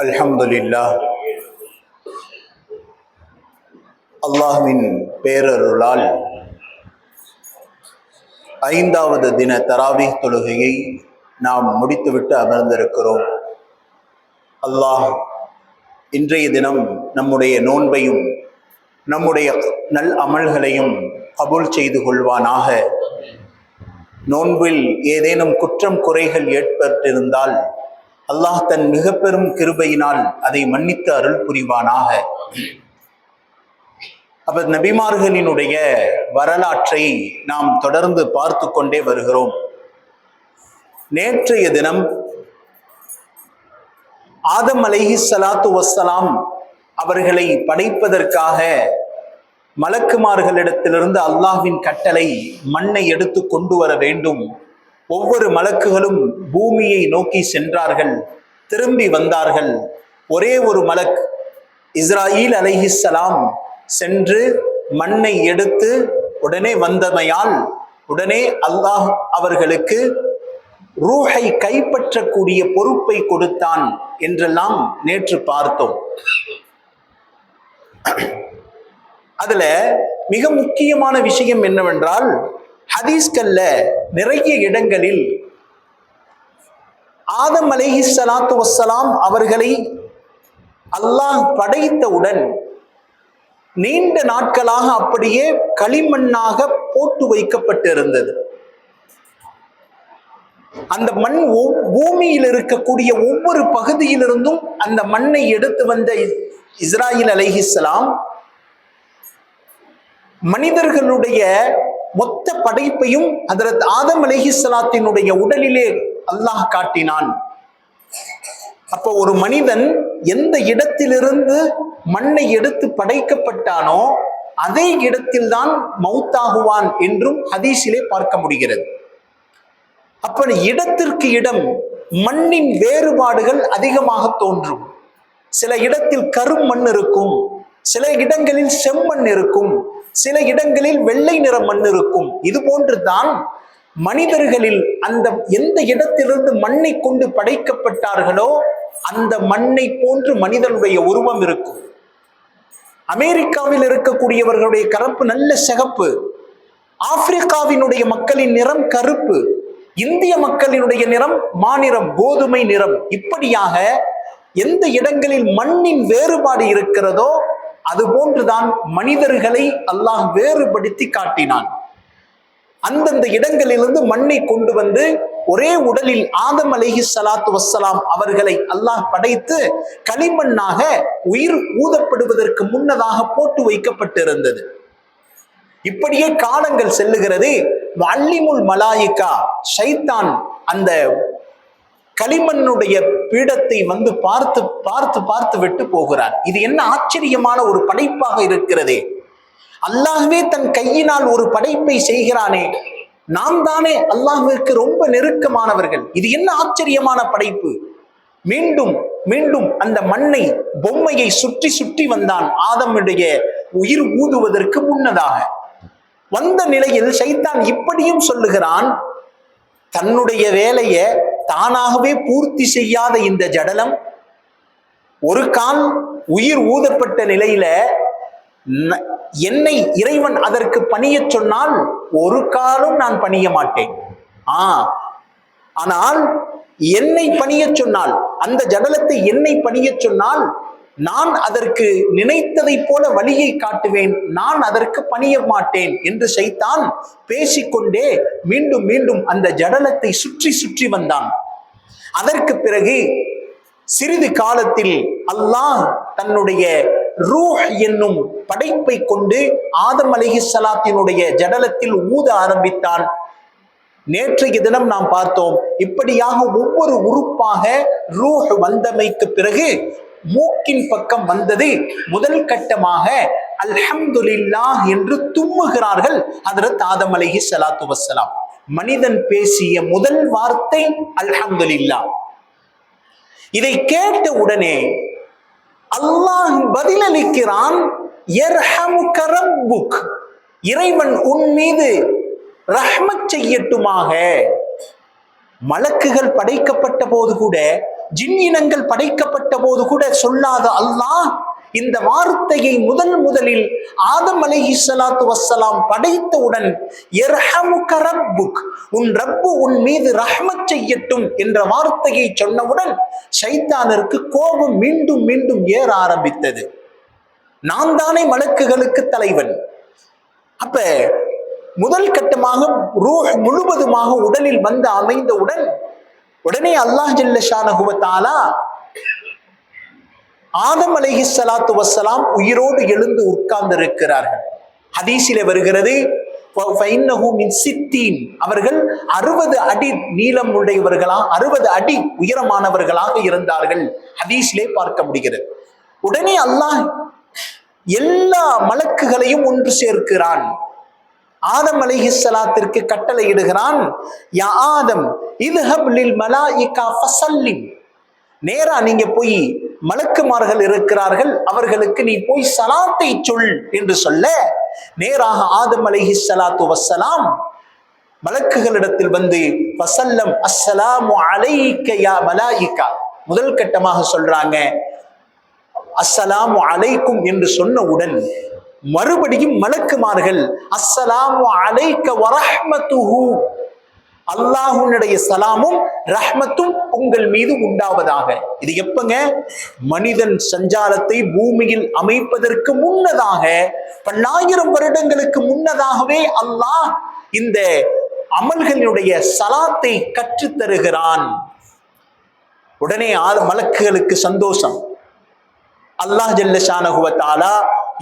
அல்ஹம்துலில்லாஹ். அல்லாஹ்வின் பேரருளால் 5வது தின தராவீஹ் தொழுகையை நாம் முடித்துவிட்டு அமர்ந்திருக்கிறோம். அல்லாஹ் இன்றைய தினம் நம்முடைய நோன்பையும் நம்முடைய நல் அமல்களையும் கபூல் செய்து கொள்வானாக. நோன்பில் ஏதேனும் குற்றம் குறைகள் ஏற்பட்டிருந்தால் அல்லாஹ் தன் மிக பெரும் கிருபையினால் அதை மன்னித்து அருள் புரிவானாக. அப்ப நபிமார்களினுடைய வரலாற்றை நாம் தொடர்ந்து பார்த்து கொண்டே வருகிறோம். நேற்றைய தினம் ஆதம் அலைஹிஸ்ஸலாத்து வஸ்ஸலாம் அவர்களை படைப்பதற்காக மலக்குமார்களிடத்திலிருந்து அல்லாஹ்வின் கட்டளை மண்ணை எடுத்து கொண்டு வர வேண்டும். ஒவ்வொரு மலக்குகளும் பூமியை நோக்கி சென்றார்கள், திரும்பி வந்தார்கள். ஒரே ஒரு மலக் இஸ்ராயில் அலைஹிஸ்ஸலாம் சென்று மண்ணை எடுத்து உடனே வந்தமையால் உடனே அல்லாஹ் அவர்களுக்கு ரூஹை கைப்பற்றக்கூடிய பொறுப்பை கொடுத்தான் என்றெல்லாம் நேற்று பார்த்தோம். அதுல மிக முக்கியமான விஷயம் என்னவென்றால், ஹதீஸ்கள்ல நிறைய இடங்களில் ஆதம் அலைஹிஸ்ஸலாத்து வஸ்ஸலாம் அவர்களை அல்லாஹ் படைத்தவுடன் நீண்ட நாட்களாக அப்படியே களிமண்ணாக போட்டு வைக்கப்பட்டிருந்தது. அந்த மண் பூமியில் இருக்கக்கூடிய ஒவ்வொரு பகுதியிலிருந்தும் அந்த மண்ணை எடுத்து வந்த இஸ்ராயில் அலைஹிஸ்ஸலாம் மனிதர்களுடைய மொத்த படைப்பையும் ஹஜ்ரத் ஆதம் அலைஹிஸ்ஸலாத்தினுடைய உடலிலே அல்லாஹ் காட்டினான். அப்போ ஒரு மனிதன் எந்த இடத்திலிருந்து மண்ணை எடுத்து படைக்கப்பட்டானோ அதே இடத்தில்தான் மௌத்தாகுவான் என்றும் ஹதீஸிலே பார்க்க முடிகிறது. அப்ப இடத்திற்கு இடம் மண்ணின் வேறுபாடுகள் அதிகமாக தோன்றும். சில இடத்தில் கரும் மண் இருக்கும், சில இடங்களில் செம்மண் இருக்கும், சில இடங்களில் வெள்ளை நிற மண் இருக்கும். இது போன்றுதான் மனிதர்களில் அந்த எந்த இடத்திலிருந்து மண்ணை கொண்டு படைக்கப்பட்டார்களோ அந்த மண்ணை போன்று மனிதனுடைய உருவம் இருக்கும். அமெரிக்காவில் இருக்கக்கூடியவர்களுடைய கருப்பு நல்ல சிகப்பு, ஆப்பிரிக்காவினுடைய மக்களின் நிறம் கருப்பு, இந்திய மக்களினுடைய நிறம் மாநிறம் கோதுமை நிறம். இப்படியாக எந்த இடங்களில் மண்ணின் வேறுபாடு இருக்கிறதோ அது போன்றுதான் மனிதர்களை அல்லாஹ் வேறுபடுத்தி காட்டினான். அந்தந்த இடங்களிலிருந்து மண்ணை கொண்டு வந்து ஒரே உடலில் ஆதம் அலைஹிஸ்ஸலாத்து வஸ்ஸலாம் அவர்களை அல்லாஹ் படைத்து களிமண்ணாக உயிர் ஊதப்படுவதற்கு முன்னதாக போட்டு வைக்கப்பட்டிருந்தது. இப்படியே காலங்கள் செல்லுகிறது. அல்லிமுல் மலாயிகா ஷைத்தான் அந்த களிமண்ணுடைய பீடத்தை வந்து பார்த்து பார்த்து பார்த்து விட்டு போகிறான். இது என்ன ஆச்சரியமான ஒரு படைப்பாக இருக்கிறதே! அல்லாஹ்வே தன் கையினால் ஒரு படைப்பை செய்கிறானே, நாம் தானே அல்லாஹ்விற்கு ரொம்ப நெருக்கமானவர்கள். இது என்ன ஆச்சரியமான படைப்பு! மீண்டும் மீண்டும் அந்த மண்ணை பொம்மையை சுற்றி சுற்றி வந்தான் ஆதமுடைய உயிர் ஊதுவதற்கு முன்னதாக. வந்த நிலையில் ஷைத்தான் இப்படியும் சொல்லுகிறான், தன்னுடைய வேலையை தானாகவே பூர்த்தி செய்யாத இந்த ஜடலம் ஒரு கால் உயிர் ஊதப்பட்ட நிலையில என்னை இறைவன் அதற்கு பணிய சொன்னால் ஒரு காலும் நான் பணிய மாட்டேன். ஆனால் என்னை பணிய சொன்னால், அந்த ஜடலத்தை என்னை பணிய சொன்னால் நான் அதற்கு நினைத்ததை போல வழியை காட்டுவேன், நான் அதற்கு பணிய மாட்டேன் என்று ஷைத்தான் பேசிக்கொண்டே மீண்டும் மீண்டும் அந்த ஜடலத்தை சுற்றி சுற்றி வந்தான். அதற்கு பிறகு சிறிது காலத்தில் அல்லாஹ் தன்னுடைய ரூஹ் என்னும் படைப்பை கொண்டு ஆதம் அலைஹிஸ்ஸலாத்தினுடைய ஜடலத்தில் ஊத ஆரம்பித்தான். நேற்றைய தினம் நாம் பார்த்தோம், இப்படியாக ஒவ்வொரு உறுப்பாக ரூஹ் வந்தமைக்கு பிறகு மூக்கின் பக்கம் வந்தது. முதல் கட்டமாக அல்ஹம்துலில்லாஹ் என்று தும்முகிறார்கள் ஹஜ்ரத் ஆதம் அலைஹிஸ்ஸலாத்து வஸ்ஸலாம். மனிதன் பேசிய முதல் வார்த்தை அல்ஹம்துலில்லாஹ். இதை கேட்ட உடனே அல்லாஹ் பதிலளிக்கிறான், யர்ஹமுக ரப்புக், இறைவன் உன் மீது ரஹ்மத் செய்யட்டுமாக. மலக்குகள் படைக்கப்பட்ட போது கூட ஜின் இனங்கள் படைக்கப்பட்ட போது கூட சொல்லாத அல்லாஹ் இந்த வார்த்தையை முதலில் ஆதம் அலைஹிஸ்ஸலாத்து வஸ்ஸலாம் படைத்தவுடன் யர்ஹமுக ரப்புக், உன் ரப்பு உன் மீது ரஹ்மத் செய்யட்டும் என்ற வார்த்தையை சொன்னவுடன் ஷைத்தானிற்கு கோபம் மீண்டும் மீண்டும் ஏற ஆரம்பித்தது. நான் தானே மலக்குகளுக்கு தலைவன். அப்ப முதல் கட்டமாக ரூஹ் முழுவதுமாக உடலில் வந்து அமைந்தவுடன் உடனே அல்லாஹ் ஜல்ல ஷானஹு வ தஆலா ஆதம் அலைஹிஸ்ஸலாத்து வஸ்ஸலாம் உயிரோடு எழுந்து உட்கார்ந்து இருக்கிறார்கள். ஹதீஸிலே வருகிறது, அவர்கள் 60 அடி நீளம் உடையவர்களாக, 60 அடி உயரமானவர்களாக இருந்தார்கள். ஹதீஸிலே பார்க்க முடிகிறது. உடனே அல்லாஹ் எல்லா மலக்குகளையும் ஒன்று சேர்க்கிறான். ஆதம் அலைஹிஸ்ஸலாத்திற்கு கட்டளை இடுகிறான், யா ஆதம் இத்ஹப் லில் மலாயிகா ஃபஸல்லிம், நேரா நீங்க போய் மலக்குமார்கள் இருக்கிறார்கள், அவர்களுக்கு நீ போய் சலாத்தை சொல் என்று சொல்ல, நேராக ஆதம் அலைஹிஸ்ஸலாத்து வஸ்ஸலாம் மலக்குகளிடத்தில் வந்து ஃபஸல்லம் அஸ்ஸலாமு அலைக்க யா மலாயிகா, முதல் கட்டமாக சொல்றாங்க அஸ்ஸலாமு அலைக்கும் என்று சொன்னவுடன் மறுபடியும் மலக்குமார்கள் அஸ்ஸலாமு அலைக்க வரஹ்மத்துஹு, அல்லாஹ்வுடைய சலாமும் ரஹ்மத்தும் உங்கள் மீது உண்டாவதாக. இது எப்பங்க? மனிதன் சஞ்சாரத்தை பூமியில் அமைப்பதற்கு முன்னதாக, பல்லாயிரம் வருடங்களுக்கு முன்னதாகவே அல்லாஹ் இந்த அமல்களுடைய சலாத்தை கற்றுத் தருகிறான். உடனே மலக்குகளுக்கு சந்தோஷம். அல்லாஹ் ஜல்ல ஷானஹு வ தஆலா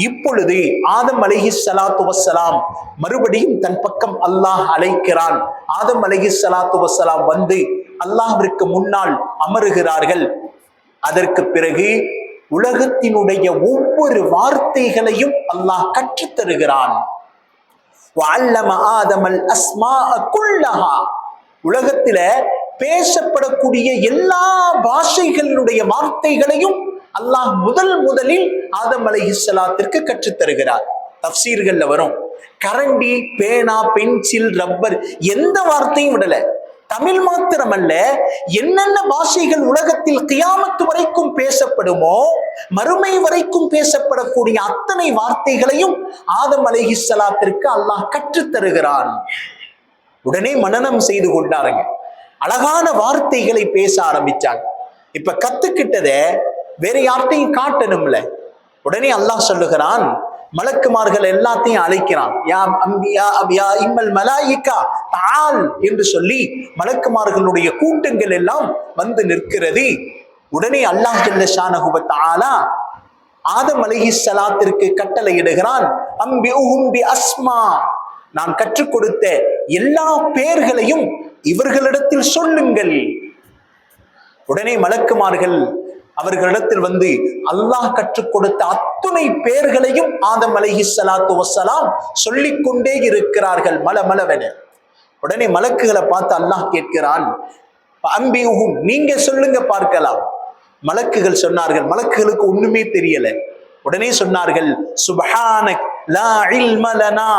இப்பொழுது ஆதம் அலைஹிஸ்ஸலாத்து வஸ்ஸலாம் மறுபடியும் தன் பக்கம் அல்லாஹ் அழைக்கிறான். ஆதம் அலைஹிஸ்ஸலாத்து வஸ்ஸலாம் வந்து அல்லாஹ்விற்கு முன்னால் அமருகிறார்கள். அதற்கு பிறகு உலகத்தினுடைய ஒவ்வொரு வார்த்தைகளையும் அல்லாஹ் கற்றுத் தருகிறான். வஅல்லம ஆதமல் அஸ்மாஅ குல்லஹா, உலகத்தில பேசப்படக்கூடிய எல்லா பாஷைகளுடைய வார்த்தைகளையும் அல்லாஹ் முதலில் ஆதம் அலைஹிஸ்ஸலாத்திற்கு கற்றுத் தருகிறார். தஃப்சீர்கள்ல வரும், கரண்டி, பேனா, பென்சில், ரப்பர், எந்த வார்த்தையும் விடல. தமிழ் மாத்திரமல்ல, என்னென்ன பாஷைகள் உலகத்தில் கியாமத்து வரைக்கும் பேசப்படுமோ, மறுமை வரைக்கும் பேசப்படக்கூடிய அத்தனை வார்த்தைகளையும் ஆதம் அலைஹிஸ்ஸலாத்திற்கு அல்லாஹ் கற்றுத் தருகிறான். உடனே மனனம் செய்து கொண்டாருங்க. அழகான வார்த்தைகளை பேச ஆரம்பிச்சாங்க. இப்ப கத்துக்கிட்டத வேற யார்ட்டையும் காட்டணும்ல. உடனே அல்லாஹ் சொல்லுகிறான், மலக்குமார்கள் எல்லாத்தையும் அழைக்கிறான். யா அம்பியா அபியா இம்மல் மலாயிகா தால் என்று சொல்லி மலக்குமார்களுடைய கூட்டங்கள் எல்லாம் வந்து நிற்கிறது. உடனே அல்லாஹ் ஜல்ல ஷானஹு வ தஆலா ஆதம் அலைஹிஸ்ஸலாத்திற்கு கட்டளை இடுகிறான், அம்பிஉஹும் பி அஸ்மா, நான் கற்றுக் கொடுத்த எல்லா பெயர்களையும் இவர்களிடத்தில் சொல்லுங்கள். உடனே மலக்குமார்கள் அவர்களிடத்தில் வந்து அல்லாஹ் கற்றுக் கொடுத்த அத்துணை பெயர்களையும் ஆதம் அலைஹிஸ்ஸலாத்து வஸ்ஸலாம் சொல்லிக் கொண்டே இருக்கிறார்கள் மலமளவென. உடனே மலக்குகளை பார்த்து அல்லாஹ் கேட்கிறான், அம்பிஹும், நீங்க சொல்லுங்க பார்க்கலாம். மலக்குகள் சொன்னார்கள், மலக்குகளுக்கு ஒண்ணுமே தெரியல. உடனே சொன்னார்கள், சுப்ஹானக் லா இல்ம லனா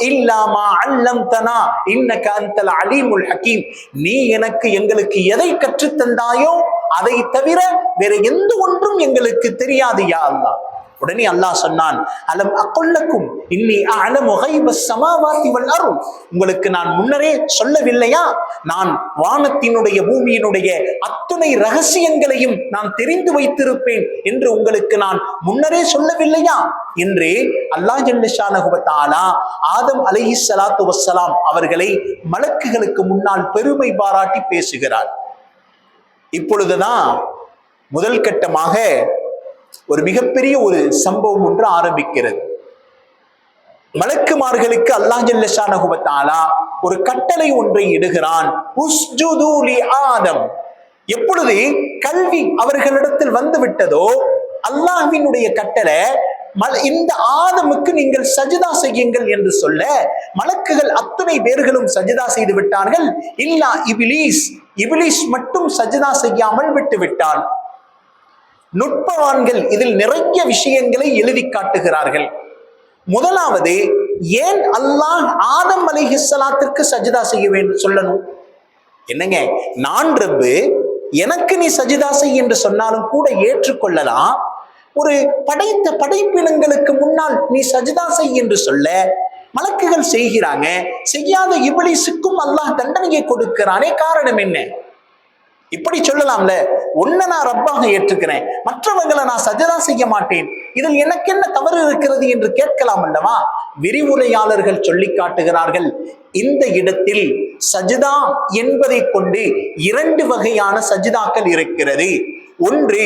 இல்லா மா அல்லம்தனா இன்னக அன்தல் அலீமுல் ஹகீம், நீ எங்களுக்கு எதை கற்றுத் தந்தாயோ அதை தவிர வேற எந்த ஒன்றும் எங்களுக்கு தெரியாது யா அல்லாஹ். உடனே அல்லாஹ் சொன்னான், அலம் அகுல்லக்கும் இன்னி அஅலமு கைபஸ் ஸமாவாதி வல் அர்த், உங்களுக்கு நான் முன்னரே சொல்லவில்லையா, நான் வானத்தினுடைய பூமியினுடைய அத்துணை ரகசியங்களையும் நான் தெரிந்து வைத்திருப்பேன் என்று உங்களுக்கு நான் முன்னரே சொல்லவில்லையா என்று அல்லாஹ் ஜல்ல ஷானஹு வ தஆலா ஆதம் அலைஹிஸ்ஸலாத்து வஸ்ஸலாம் அவர்களை மலக்குகளுக்கு முன்னால் பெருமை பாராட்டி பேசுகிறார். இப்பொழுதுதான் முதல் கட்டமாக ஒரு மிகப்பெரிய ஒரு சம்பவம் ஒன்று ஆரம்பிக்கிறது. மலக்குமார்களுக்கு அல்லாஹ் ஜல்ல ஷானஹு வ தஆலா ஒரு கட்டளை ஒன்றை இடுகிறான், உஸ்ஜுது லி ஆதம். எப்பொழுது கல்வி அவர்களிடத்தில் வந்து விட்டதோ அல்லாஹ்வினுடைய கட்டளை, இந்த ஆதமுக்கு நீங்கள் சஜிதா செய்யுங்கள் என்று சொல்ல, மலக்குகள் அத்தனை பேர்களும் சஜிதா செய்து விட்டார்கள். இல்லா இப்லீஸ், இப்லீஸ் மட்டும் சஜிதா செய்யாமல் விட்டு விட்டான். நுட்பவான்கள் இதில் நிறைய விஷயங்களை எழுதி காட்டுகிறார்கள். முதலாவது, ஏன் அல்லாஹ் ஆதம் அலைஹிஸ்ஸலாத்திற்கு சஜிதா செய்ய வேண்டும் சொல்லணும்? என்னங்க, நான் ரப்பு எனக்கு நீ சஜிதா செய் என்று சொன்னாலும் கூட ஏற்றுக்கொள்ளலாம். ஒரு படைத்த படைப்பினங்களுக்கு முன்னால் நீ சஜிதா செய் என்று சொல்ல மலக்குகள் செய்கிறாங்க. செய்யாத இப்லீஸுக்கும் அல்லாஹ் தண்டனையை கொடுக்கிறானே, காரணம் என்ன? இப்படி சொல்லலாம்ல, உன்னை நான் ரப்பாக ஏற்றுக்கிறேன், மற்றவங்களை நான் சஜிதா செய்ய மாட்டேன், இதில் எனக்கு என்ன தவறு இருக்கிறது என்று கேட்கலாம் அல்லவா? விரிவுரையாளர்கள் சொல்லி காட்டுகிறார்கள், இந்த இடத்தில் சஜிதா என்பதை கொண்டு 2 வகையான சஜிதாக்கள் இருக்கிறது. ஒன்று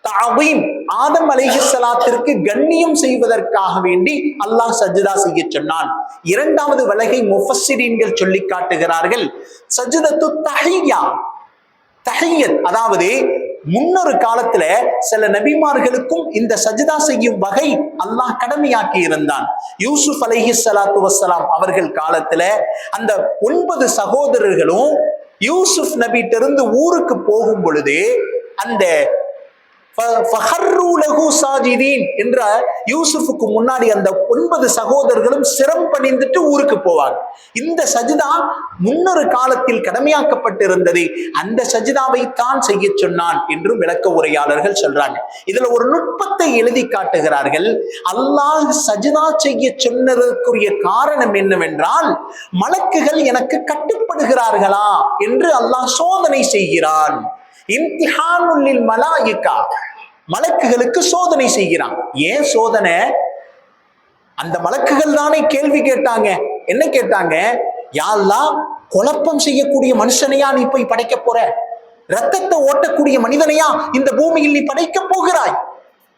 தஅதீம், ஆதம் அலைஹிஸ்ஸலாத்திற்கு கண்ணியம் செய்வதற்காக வேண்டி அல்லாஹ் சஜ்தா செய்ய சொன்னான். இரண்டாவது வலகை முஃபஸ்ஸிரீன்கள் சொல்லி காட்டுகிறார்கள், சஜ்தத்து தஹிய்யா, தஹிய்யத், அதாவது முன்னொரு காலத்துல சில நபிமார்களுக்கும் இந்த சஜ்தா செய்யும் வகை அல்லாஹ் கடமையாக்கி இருந்தான். யூசுப் அலைஹிஸ்ஸலாத்து வஸ்ஸலாம் அவர்கள் காலத்துல அந்த 9 சகோதரர்களும் யூசுப் நபியிட்டிருந்து ஊருக்கு போகும் பொழுது அந்த என்ற யூசுஃபுக்கு முன்னாடி அந்த 9 சகோதரர்களும் சிரம் பணிந்துட்டு ஊருக்கு போவாங்க. இந்த சஜிதா முன்னொரு காலத்தில் கடமையாக்கப்பட்டிருந்தது, அந்த சஜிதாவை தான் செய்ய சொன்னான் என்றும் விளக்க உரையாளர்கள் சொல்றாங்க. இதுல ஒரு நுட்பத்தை எழுதி காட்டுகிறார்கள். அல்லாஹ் சஜிதா செய்ய சொன்னதற்குரிய காரணம் என்னவென்றால், மலக்குகள் எனக்கு கட்டுப்படுகிறார்களா என்று அல்லாஹ் சோதனை செய்கிறான். இம்திஹானுல் மலாயிகா, மலக்குகளுக்கு சோதனை செய்கிறான். ஏன் சோதனை? அந்த மலக்குகள் தானே கேள்வி கேட்டாங்க. என்ன கேட்டாங்க? யா அல்லாஹ், குழப்பம் செய்யக்கூடிய மனுஷனையா நீ போய் படைக்க போற? ரத்தத்தை ஓட்டக்கூடிய மனிதனையா இந்த பூமியில் நீ படைக்க போகிறாய்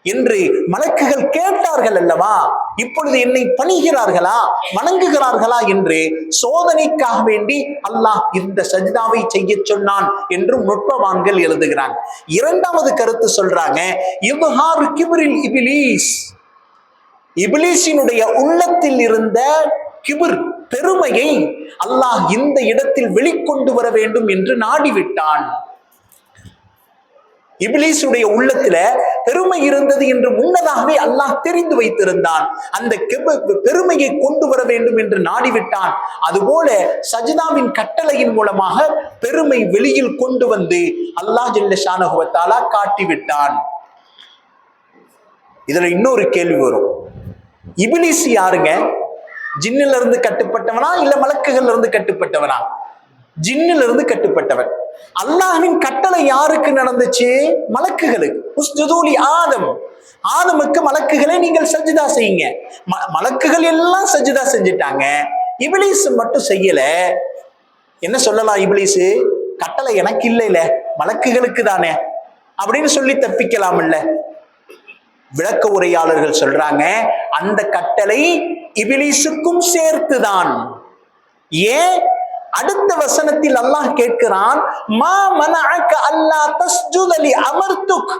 என்று மலக்குகள் கேட்டார்கள் அல்லவா? இப்பொழுது என்னை பணிகிறார்களா, வணங்குகிறார்களா என்று சோதனைக்காக வேண்டி அல்லாஹ் இந்த சஜ்தாவை செய்ய சொன்னான் என்றும் நுட்பவான்கள் எழுதுகிறாங்க. இரண்டாவது கருத்து சொல்றாங்க, இப்ஹாரு கிப்ரில் இப்லீஸ், இப்லீஸினுடைய உள்ளத்தில் இருந்த கிப்ர், பெருமையை அல்லாஹ் இந்த இடத்தில் வெளிக்கொண்டு வர வேண்டும் என்று நாடிவிட்டான். இப்லீஸுடைய உள்ளத்துல பெருமை இருந்தது என்று முன்னதாகவே அல்லாஹ் தெரிந்து வைத்திருந்தான். அந்த பெருமையை கொண்டு வர வேண்டும் என்று நாடிவிட்டான். அதுபோல சஜ்தாவின் கட்டளையின் மூலமாக பெருமை வெளியில் கொண்டு வந்து அல்லாஹ் ஜல்ல ஷானஹு வ தஆலா காட்டிவிட்டான். இதுல இன்னொரு கேள்வி வரும், இப்லீஸ் யாருங்க? ஜின்னில இருந்து கட்டுப்பட்டவனா இல்ல மலக்குகள்ல இருந்து கட்டுப்பட்டவனா? ஜின்னில இருந்து கட்டுப்பட்டவன். அல்லாஹ்வின் கட்டளை யாருக்கு நடந்துச்சு? மலக்குகளுக்கு. உஸ்ஜுது லி ஆதம், ஆதமுக்கு மலக்குகளை நீங்கள் சஜ்தா செய்யுங்க. மலக்குகள் எல்லாம் சஜ்தா செஞ்சிட்டாங்க, இப்லீஸ் மட்டும் செய்யல. என்ன சொல்லலாம்? இப்லீஸ் கட்டளை எனக்கு இல்லைல, மலக்குகளுக்கு தானே அப்படின்னு சொல்லி தப்பிக்கலாம் இல்ல? விளக்க உரையாளர்கள் சொல்றாங்க, அந்த கட்டளை இப்லீஸுக்கும் சேர்த்துதான். ஏன்? அடுத்த வசனத்தில் அல்லாஹ் கேட்கிறான், மா மனஅக அல்லா தஸ்ஜுத லி அமர்துக்,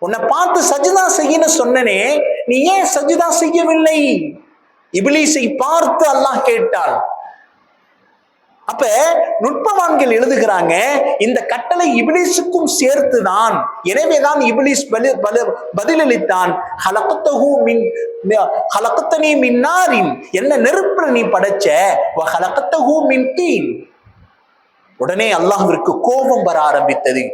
உன்னை பார்த்து சஜ்தா செய்யன்னு சொன்னனே, நீ ஏன் சஜ்தா செய்யவில்லை? இப்லீஸை பார்த்து அல்லாஹ் கேட்டான். அப்ப நுட்பவான்கள் எழுதுகிறாங்க, இந்த கட்டளை இப்லீஸுக்கும் சேர்த்துதான். எனவேதான் இப்லீஸ் பதிலளித்தான், ஹலகத்தனி மின் நாரின், என்ன நெருப்புல நீ படைச்ச, வ ஹலகத்தஹு மின் தீன். உடனே அல்லாஹ்விற்கு கோபம் வர ஆரம்பித்தது.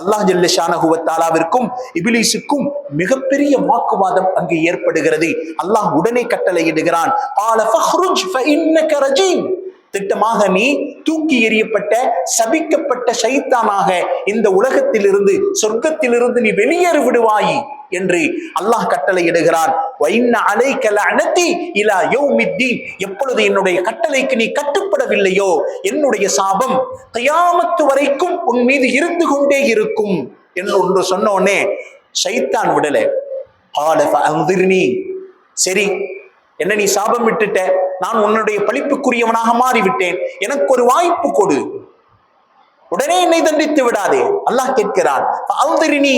அல்லாஹ் ஜல்ல ஷானஹு வ தஆலாவிற்கும் இப்லீஸுக்கும் மிகப்பெரிய வாக்குவாதம் அங்கு ஏற்படுகிறது. அல்லாஹ் உடனே கட்டளையிடுகிறான், ஆல ஃபஹ்ருஜ் ஃபஇன்னக ரஜீம், திட்டமாக நீ தூக்கி எறியப்பட்ட சபிக்கப்பட்ட ஷைத்தானாக இந்த உலகத்திலிருந்து, சொர்க்கத்திலிருந்து நீ வெளியேறி விடுவாய் என்று அல்லாஹ் கட்டளையிடுகிறான். வைன்ன அலைக லஅனதி இலா யௌமித்தீன், எப்பொழுது என்னுடைய கட்டளைக்கு நீ கட்டுப்படவில்லையோ என்னுடைய சாபம் கியாமத் வரைக்கும் உன் மீது இருந்து கொண்டே இருக்கும் என்று ஒன்று சொன்ன உடனே ஷைத்தான் விடல. ஆல ஃபஅன்திர்னி, சரி என்ன நீ சாபம் விட்டுட்ட, நான் உன்னுடைய பழிப்புக்குரியவனாக மாறிவிட்டேன், எனக்கு ஒரு வாய்ப்பு கொடு, உடனே என்னை தண்டித்து விடாதே. அல்லாஹ் கேட்கிறான், ஃபஅன்திர்னி,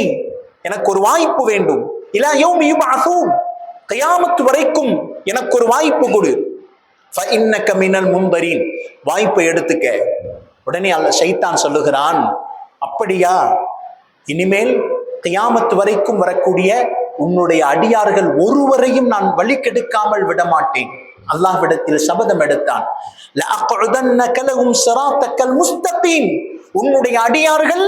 எனக்கு ஒரு வாய்ப்பு வேண்டும், இலா யௌமி யுபஅஸூன், கியாமத் வரைக்கும் எனக்கு ஒரு வாய்ப்பு கொடு, ஃபஇன்னக மினல் முன்தரீன், வாய்ப்பை எடுத்துக்க. உடனே அல்லாஹ் ஷைத்தான் சொல்லுகிறான், அப்படியா, இனிமேல் கியாமத் வரைக்கும் வரக்கூடிய உன்னுடைய அடியார்கள் ஒருவரையும் நான் வழி கெடுக்காமல் விடமாட்டேன். அல்லாஹ்விடத்தில் சபதம் எடுத்தான். லஅக்உதன்னக லஹும் ஸிராத்தக்கல் முஸ்தகீம், உன்னுடைய அடியார்கள்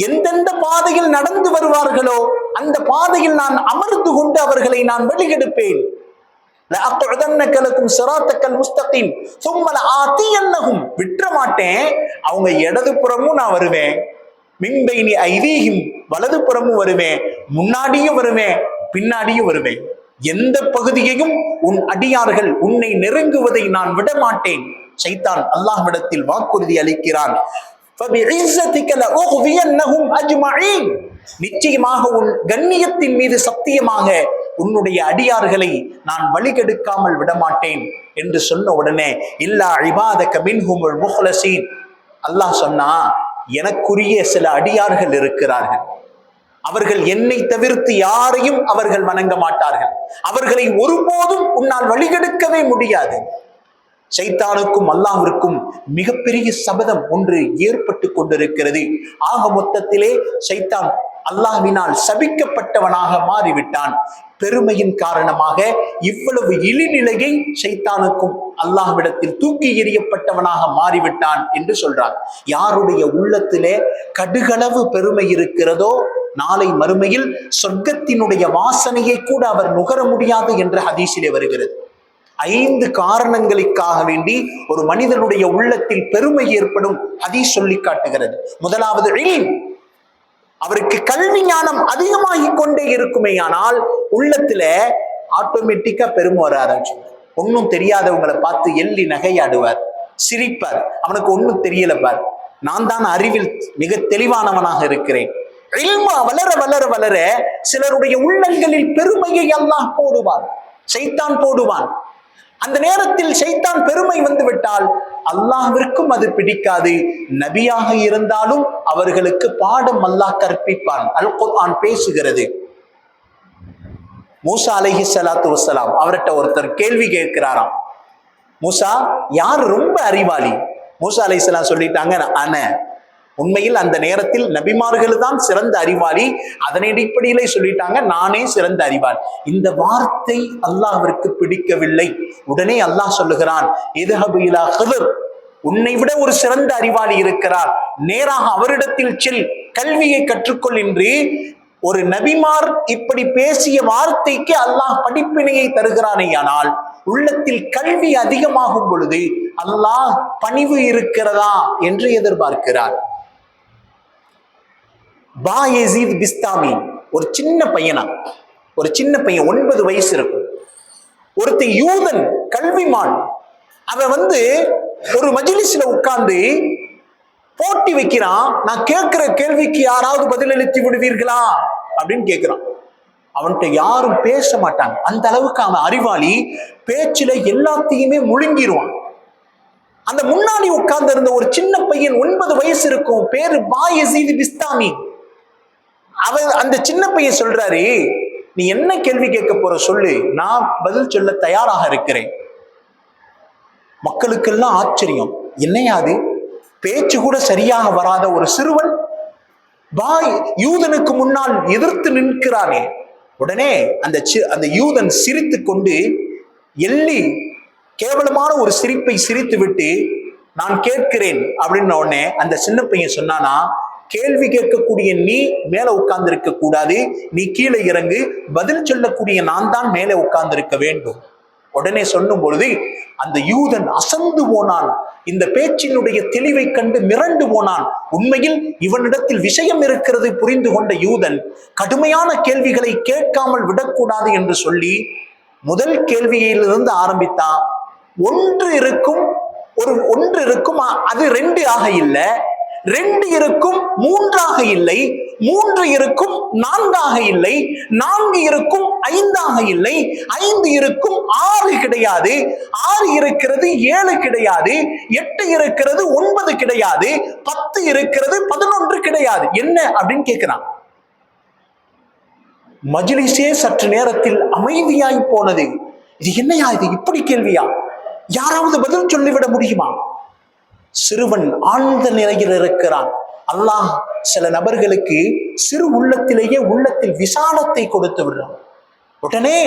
எந்தெந்த பாதையில் நடந்து வருவார்களோ அந்த பாதையில் நான் அமர்ந்து கொண்டு அவர்களை நான் வெளியெடுப்பேன். லஅக்உதன்னக லஹும் ஸிராத்தக்கல் முஸ்தகீம் ثم لآتينهم, விட்டுற மாட்டேன், அவங்க இடது புறமும் நான் வருவேன், மின் பைனி ஐதீஹிம், வலது புறமும் வருவேன், முன்னாடியும் வருவேன், பின்னாடியும் வருவேன். எந்த பகுதியையும் உன் அடியார்கள் உன்னை நெருங்குவதை நான் விட மாட்டேன். ஷைத்தான் அல்லாஹ்விடத்தில் வாக்குறுதி அளிக்கிறான். நிச்சயமாக உன் கண்ணியத்தின் மீது சத்தியமாக உன்னுடைய அடியார்களை நான் வழிகெடுக்காமல் விடமாட்டேன் என்று சொன்ன உடனே இல்லா இபாதக மின்ஹுமுல் முஹ்லஸீன், அல்லாஹ் சொன்னா எனக்குரிய சில அடியார்கள் இருக்கிறார்கள், அவர்கள் என்னை தவிர்த்து யாரையும் அவர்கள் வணங்க மாட்டார்கள், அவர்களை ஒருபோதும் உன்னால் வழிகெடுக்கவே முடியாது. ஷைத்தானுக்கும் அல்லாஹ்விற்கும் மிகப்பெரிய சபதம் ஒன்று ஏற்பட்டு கொண்டிருக்கிறது. ஆக மொத்தத்திலே ஷைத்தான் அல்லாஹ்வினால் சபிக்கப்பட்டவனாக மாறிவிட்டான். பெருமையின் காரணமாக இவ்வளவு இழிநிலையை ஷைத்தானுக்கும் அல்லாஹ்விடத்தில் தூக்கி எறியப்பட்டவனாக மாறிவிட்டான் என்று சொல்றான். யாருடைய உள்ளத்திலே கடுகளவு பெருமை இருக்கிறதோ நாளை மறுமையில் சொர்க்கத்தினுடைய வாசனையை கூட அவர் நுகர முடியாது என்ற ஹதீஸிலே வருகிறது. 5 காரணங்களுக்காக வேண்டி ஒரு மனிதனுடைய உள்ளத்தில் பெருமை ஏற்படும் ஹதீஸ் சொல்லி காட்டுகிறது. முதலாவது இல்ம், அவருக்கு கல்வி ஞானம் அதிகமாகி கொண்டே இருக்குமேயானால் உள்ளத்துல ஆட்டோமேட்டிக்கா பெருமை வர ஆரம்பிச்சு. ஒன்னும் தெரியாதவங்களை பார்த்து எள்ளி நகையாடுவார், சிரிப்பார். அவனுக்கு ஒன்னும் தெரியல பார், நான் தான் அறிவில் மிக தெளிவானவனாக இருக்கிறேன். இல்மு வளர வளர வளர சிலருடைய உள்ளங்களில் பெருமையை அல்லாஹ் போடுவார், ஷைத்தான் போடுவான். அந்த நேரத்தில் ஷைத்தான் பெருமை வந்து விட்டால் அல்லாஹ்விற்கும் அது பிடிக்காது. நபியாக இருந்தாலும் அவர்களுக்கு பாடம் அல்லாஹ் கற்பிப்பான். அல் குர்ஆன் பேசுகிறது. மூசா அலைஹிஸ்ஸலாத்து வஸ்ஸலாம் அவர்கிட்ட ஒருத்தர் கேள்வி கேட்கிறாராம், மூசா யார் ரொம்ப அறிவாளி? மூசா அலைஹிஸ்ஸலாம் சொல்லிட்டாங்க, அன. உண்மையில் அந்த நேரத்தில் நபிமார்கள் தான் சிறந்த அறிவாளி, அதன் அடிப்படையிலே சொல்லிட்டாங்க நானே சிறந்த அறிவாளி. இந்த வார்த்தை அல்லாஹ்விற்கு பிடிக்கவில்லை. உடனே அல்லாஹ் சொல்லுகிறான், இத்ஹபு இலா ஹித்ர், உன்னை விட ஒரு சிறந்த அறிவாளி இருக்கிறார், நேராக அவரிடத்தில் செல், கல்வியை கற்றுக்கொள் என்று ஒரு நபிமார் இப்படி பேசிய வார்த்தைக்கு அல்லாஹ் படிப்பினையை தருகிறானேயானால் உள்ளத்தில் கல்வி அதிகமாகும் பொழுது அல்லாஹ் பணிவு இருக்கிறதா என்று எதிர்பார்க்கிறார். பாயசீத் பிஸ்தாமி ஒரு சின்ன பையனா, ஒரு சின்ன பையன் 9 வயசு இருக்கும். ஒருத்தன் யூதன் கல்விமான், அவன் ஒரு மஜ்லிஸ்ல உட்கார்ந்து போட்டி வைக்கிறான். நான் கேட்கிற கேள்விக்கு யாராவது பதிலளித்து விடுவீர்களா அப்படின்னு கேட்கிறான். அவன்கிட்ட யாரும் பேச மாட்டாங்க, அந்த அளவுக்கு அவன் அறிவாளி. பேச்சுல எல்லாத்தையுமே முழுங்கிடுவான். அந்த முன்னாடி உட்கார்ந்து இருந்த ஒரு சின்ன பையன் 9 வயசு இருக்கும், பேரு பாயசீத் பிஸ்தாமி. அவன் அந்த சின்ன பையன் சொல்றாரு, நீ என்ன கேள்வி கேட்க போற சொல்லு, நான் பதில் சொல்ல தயாராக இருக்கிறேன். மக்களுக்கெல்லாம் ஆச்சரியம், என்னையாது பேச்சு கூட சரியாக வராத ஒரு சிறுவன் யூதனுக்கு முன்னால் எதிர்த்து நிற்கிறானே. உடனே அந்த யூதன் சிரித்து கொண்டு எள்ளி கேவலமான ஒரு சிரிப்பை சிரித்து விட்டு நான் கேட்கிறேன் அப்படின்னு உடனே அந்த சின்ன பையன் சொன்னானா, கேள்வி கேட்கக்கூடிய நீ மேல உட்கார்ந்து இருக்க கூடாது, நீ கீழே இறங்கு, பதில் சொல்லக்கூடிய நான் தான் மேலே உட்கார்ந்து இருக்க வேண்டும். உடனே சொல்லும் பொழுது அந்த யூதன் அசந்து போனான். இந்த பேச்சினுடைய தெளிவை கண்டு மிரண்டு போனான். உண்மையில் இவனிடத்தில் விஷயம் இருக்கிறது புரிந்து கொண்ட யூதன் கடுமையான கேள்விகளை கேட்காமல் விடக்கூடாது என்று சொல்லி முதல் கேள்வியிலிருந்து ஆரம்பித்தான். ஒன்று இருக்கும், அது 2 ஆக இல்லை, 2 இருக்கும் 3 ஆக இல்லை, 3 இருக்கும் 4 ஆக இல்லை, 4 இருக்கும் 5 ஆக இல்லை, 5 இருக்கும் 6 கிடையாது, 6 இருக்கிறது 7 கிடையாது, 8 இருக்கிறது 9 கிடையாது, 10 இருக்கிறது 11 கிடையாது. என்ன அப்படின்னு கேட்கிறான். மஜ்லிஸே சற்று நேரத்தில் அமைதியாய் போனது. இது என்னையா, இது இப்படி கேள்வியா, யாராவது பதில் சொல்லிவிட முடியுமா? சிறுவன் ஆழ்ந்த நிலையில் இருக்கிறான். அல்லாஹ் சில நபர்களுக்கு சிறு உள்ளத்திலேயே உள்ளத்தில் விசாலத்தை கொடுத்து விடுறான். உடனே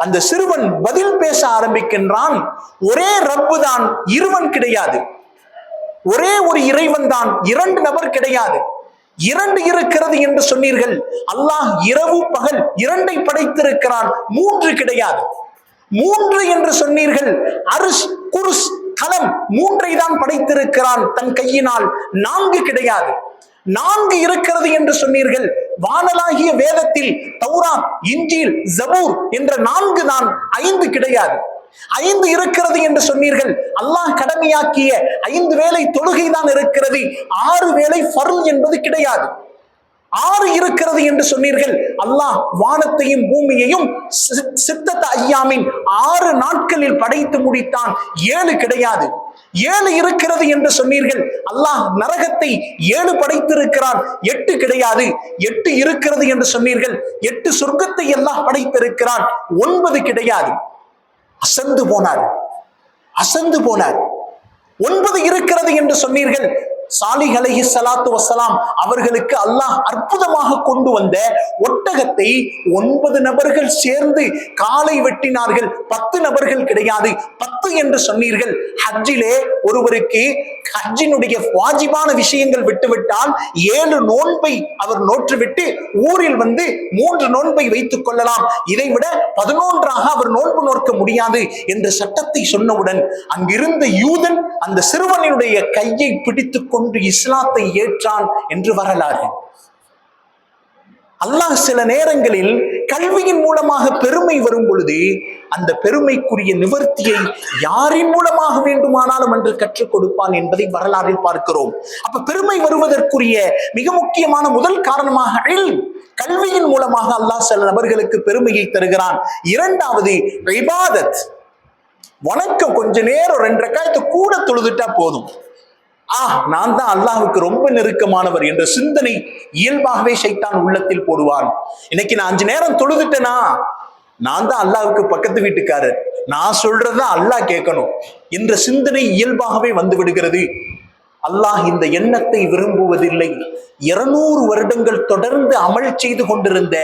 அந்த சிறுவன் பதில் பேச ஆரம்பிக்கின்றான். ஒரே ரப்பு தான், இருவன் கிடையாது. ஒரே ஒரு இறைவன் தான், இரண்டு நபர் கிடையாது. இரண்டு இருக்கிறது என்று சொன்னீர்கள். அல்லாஹ் இரவு பகல் இரண்டை படைத்திருக்கிறான், மூன்று கிடையாது. மூன்று என்று சொன்னீர்கள். அரிஷ் குர்ஸ் கலம் மூன்றை தான் படைத்திருக்கிறான் தன் கையினால், நான்கு கிடையாது. நான்கு இருக்கிறது என்று சொன்னீர்கள். வானலாகிய வேதத்தில் தௌராத், இன்ஜீல், ஜபூர் என்ற நான்கு தான், ஐந்து கிடையாது. ஐந்து இருக்கிறது என்று சொன்னீர்கள். அல்லாஹ் கடமையாக்கிய 5 வேளை தொழுகை தான் இருக்கிறது, 6 வேளை ஃபர்ல் என்பது கிடையாது. 6 இருக்கிறது என்று சொன்னீர்கள். அல்லாஹ் வானத்தையும் பூமியையும் சித்தத்த ஐயாமின் 6 நாட்களில் படைத்து முடித்தான், 7 கிடையாது. 7 இருக்கிறது என்று சொன்னீர்கள். அல்லாஹ் நரகத்தை 7 படைத்திருக்கிறான், 8 கிடையாது. 8 இருக்கிறது என்று சொன்னீர்கள். 8 சொர்க்கத்தை எல்லாம் படைத்திருக்கிறான், 9 கிடையாது. அசந்து போனார், அசந்து போனார். 9 இருக்கிறது என்று சொன்னீர்கள். சாலிஹ் அலைஹிஸ்ஸலாத்து வஸ்ஸலாம் அவர்களுக்கு அல்லாஹ் அற்புதமாக கொண்டு வந்த ஒட்டகத்தை 9 நபர்கள் சேர்ந்து காலை வெட்டினார்கள், 10 நபர்கள் கிடையாது. 10 என்று சொன்னீர்கள். ஹஜ்ஜிலே ஒருவருக்கு ஹஜ்ஜினுடைய வாஜிபான விஷயங்கள் விட்டுவிட்டால் 7 நோன்பை அவர் நோற்றுவிட்டு ஊரில் வந்து 3 நோன்பை வைத்துக் கொள்ளலாம், இதைவிட 11ஆக அவர் நோன்பு நோக்க முடியாது என்ற சட்டத்தை சொன்னவுடன் அங்கிருந்த யூதன் அந்த சிறுவனுடைய கையை பிடித்துக் கொண்டு இஸ்லாத்தை ஏற்றான் என்று வரலாறு. அல்லாஹ் சில நேரங்களில் கல்வியின் மூலமாக பெருமை வரும் பொழுது அந்த பெருமைக்குரிய நிவர்த்தியை யாரின் மூலமாக வேண்டுமானாலும் என்று கற்றுக் கொடுப்பான் என்பதை வரலாறில் பார்க்கிறோம். அப்ப பெருமை வருவதற்குரிய மிக முக்கியமான முதல் காரணமாக கல்வியின் மூலமாக அல்லாஹ் சில நபர்களுக்கு பெருமையை தருகிறான். இரண்டாவது இபாதத், வணக்கம். கொஞ்ச நேரம் 2 ரக்காயத்தை கூட தொழுதுட்டா போதும், நான் தான் அல்லாஹ்வுக்கு ரொம்ப நெருக்கமானவர் என்ற சிந்தனை இயல்பாகவே ஷைத்தான் உள்ளத்தில் போடுவான். இன்னைக்கு நான் 5 நேரம் தொழுதுட்டேனா நான் தான் அல்லாஹ்வுக்கு பக்கத்து வீட்டுக்காரர், நான் சொல்றதுதான் அல்லாஹ் கேட்கணும் என்ற சிந்தனை இயல்பாகவே வந்து விடுகிறது. அல்லாஹ் இந்த எண்ணத்தை விரும்புவதில்லை. 200 வருடங்கள் தொடர்ந்து அமல் செய்து கொண்டிருந்த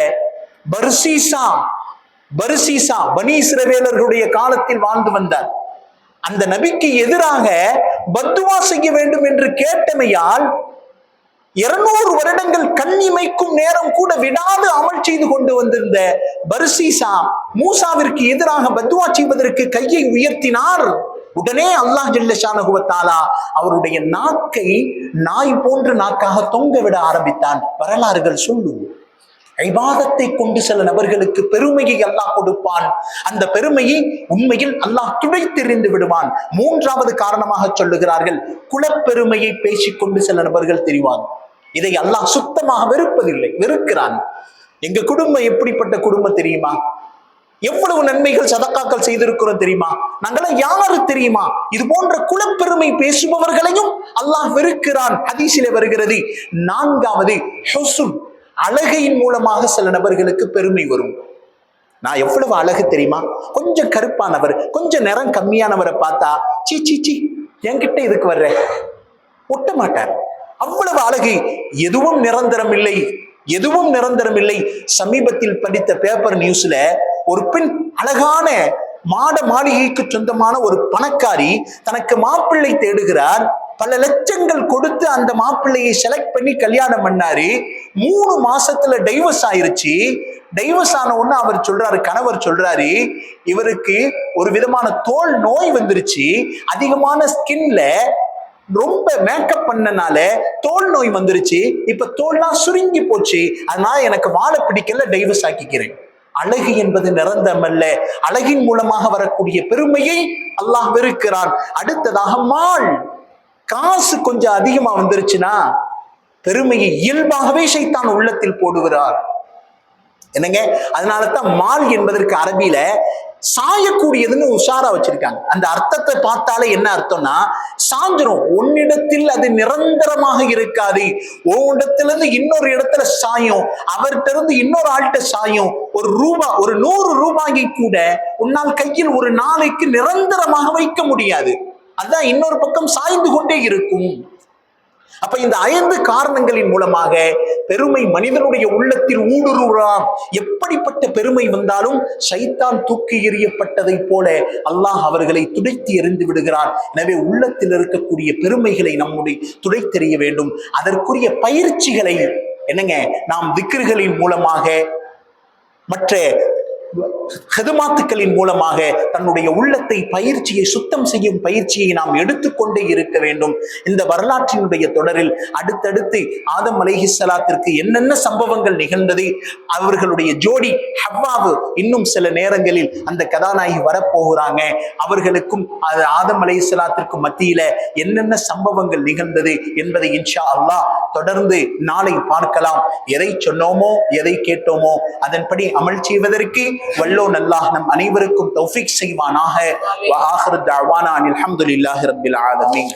பர்சீசா பனி இஸ்ரவேலர்களுடைய காலத்தில் வாழ்ந்து வந்தார். அந்த நபிக்கு எதிராக பத்துவா செய்ய வேண்டும் என்று கேட்டமையால் 200 வருடங்கள் கண்ணிமைக்கும் நேரம் கூட விடாது அமல் செய்து கொண்டு வந்திருந்த பர்சீசா மூசாவிற்கு எதிராக பத்துவா செய்வதற்கு கையை உயர்த்தினார். உடனே அல்லாஹ் ஜல்ல ஷானஹு வ தஆலா அவருடைய நாக்கை நாய் போன்ற நாக்காக தொங்க விட ஆரம்பித்தான். வரலாறுகள் சொல்லும். இபாதத்தை கொண்டு சில நபர்களுக்கு பெருமையை அல்லாஹ் கொடுப்பான். அந்த பெருமையை உண்மையில் அல்லாஹ் துடைத்தெறிந்து விடுவான். 3வது காரணமாக சொல்லுகிறார்கள், குலப்பெருமையை பேசிக்கொண்டு சில நபர்கள் தெரிவாங்க. இதை அல்லாஹ் சுத்தமாக வெறுப்பதில்லை, வெறுக்கிறான். எங்க குடும்பம் எப்படிப்பட்ட குடும்பம் தெரியுமா, எவ்வளவு நன்மைகள் சதக்காக்கள் செய்திருக்கிறோம் தெரியுமா, நாங்களாம் யாரு தெரியுமா, இது போன்ற குலப்பெருமை பேசுபவர்களையும் அல்லாஹ் வெறுக்கிறான். ஹதீஸிலே வருகிறது. 4வது ஹுஸ்ன், அழகையின் மூலமாக சில நபர்களுக்கு பெருமை வரும். நான் எவ்வளவு அழகு தெரியுமா, கொஞ்சம் கருப்பானவர், கொஞ்சம் நிறம் கம்மியானவரை பார்த்தா சீ சீ சீ என்கிட்ட இதுக்கு வர்ற ஒட்ட மாட்டார், அவ்வளவு அழகு. எதுவும் நிரந்தரம் இல்லை, எதுவும் நிரந்தரம் இல்லை. சமீபத்தில் படித்த பேப்பர் நியூஸ்ல ஒரு பெண் அழகான மாட மாளிகைக்கு சொந்தமான ஒரு பணக்காரி தனக்கு மாப்பிள்ளை தேடுகிறார். பல லட்சங்கள் கொடுத்து அந்த மாப்பிள்ளையை செலக்ட் பண்ணி கல்யாணம் பண்ணாரு. 3 மாசத்துல டைவர்ஸ் ஆயிருச்சு. டைவர்ஸ் ஆன உடனே அவர் சொல்றாரு, கணவர் சொல்றாரு, இவருக்கு ஒரு விதமான தோல் நோய் வந்துருச்சு, அதிகமான ஸ்கின்ல ரொம்ப மேக்கப் பண்ணனால தோல் நோய் வந்துருச்சு, இப்ப தோல்லாம் சுருங்கி போச்சு, அதனால எனக்கு வாழ பிடிக்கல, டைவர்ஸ் ஆக்கிக்கிறேன். அழகு என்பது நிரந்தரமல்ல. அழகின் மூலமாக வரக்கூடிய பெருமையை அல்லாஹ் வெறுக்கிறான். அடுத்ததாக மால், காசு கொஞ்சம் அதிகமா வந்துருச்சுன்னா பெருமையை இயல்பாகவே ஷைத்தான் உள்ளத்தில் போடுகிறார். என்னங்க, அதனாலதான் மால் என்பதற்கு அரபியில சாயக்கூடியதுன்னு உஷாரா வச்சிருக்காங்க. அந்த அர்த்தத்தை பார்த்தாலே என்ன அர்த்தம்னா, சாஞ்சிரும், உன்னிடத்தில் அது நிரந்தரமாக இருக்காது, உன்னிடத்திலிருந்து இன்னொரு இடத்துல சாயும், அவர்கிட்ட இருந்து இன்னொரு ஆள்கிட்ட சாயும். ஒரு 100 ரூபாயை கூட உன்னால் கையில் ஒரு நாளைக்கு நிரந்தரமாக வைக்க முடியாது, அதான் இன்னொரு பக்கம் சாய்ந்து கொண்டே இருக்கும். அப்ப இந்த 5 காரணங்களின் மூலமாக பெருமை மனிதனுடைய உள்ளத்தில் ஊடுருவலாம். எப்படிப்பட்ட பெருமை வந்தாலும் ஷைத்தான் தூக்கி எறியப்பட்டதை போல அல்லாஹ் அவர்களை துடைத்து எறிந்து விடுகிறான். எனவே உள்ளத்தில் இருக்கக்கூடிய பெருமைகளை நம்முடைய துடைத்தெறிய வேண்டும். அதற்குரிய பயிற்சிகளை என்னங்க நாம் திக்ர்களின் மூலமாக மற்ற ஹிதுமாத்துக்களின் மூலமாக தன்னுடைய உள்ளத்தை பயிற்சியை சுத்தம் செய்யும் பயிற்சியை நாம் எடுத்துக்கொண்டே இருக்க வேண்டும். இந்த வரலாற்றினுடைய தொடரில் அடுத்தடுத்து ஆதம் அலைஹிஸ்ஸலாத்திற்கு என்னென்ன சம்பவங்கள் நிகழ்ந்தது, அவர்களுடைய ஜோடி ஹவ்வாவு இன்னும் சில நேரங்களில் அந்த கதாநாயகி வரப்போகிறாங்க, அவர்களுக்கும் ஆதம் அலைஹிஸ்ஸலாத்திற்கும் மத்தியில என்னென்ன சம்பவங்கள் நிகழ்ந்தது என்பதை இன்ஷா அல்லாஹ் தொடர்ந்து நாளை பார்க்கலாம். எதை சொன்னோமோ எதை கேட்டோமோ அதன்படி அமல் செய்வதற்கு வல்லோன் அல்லாஹ் நம் அனைவருக்கும் தௌஃபீக் செய்வானாக. வ ஆகிரு தஅவானா அல்ஹம்துலில்லாஹி ரப்பில் ஆலமீன்.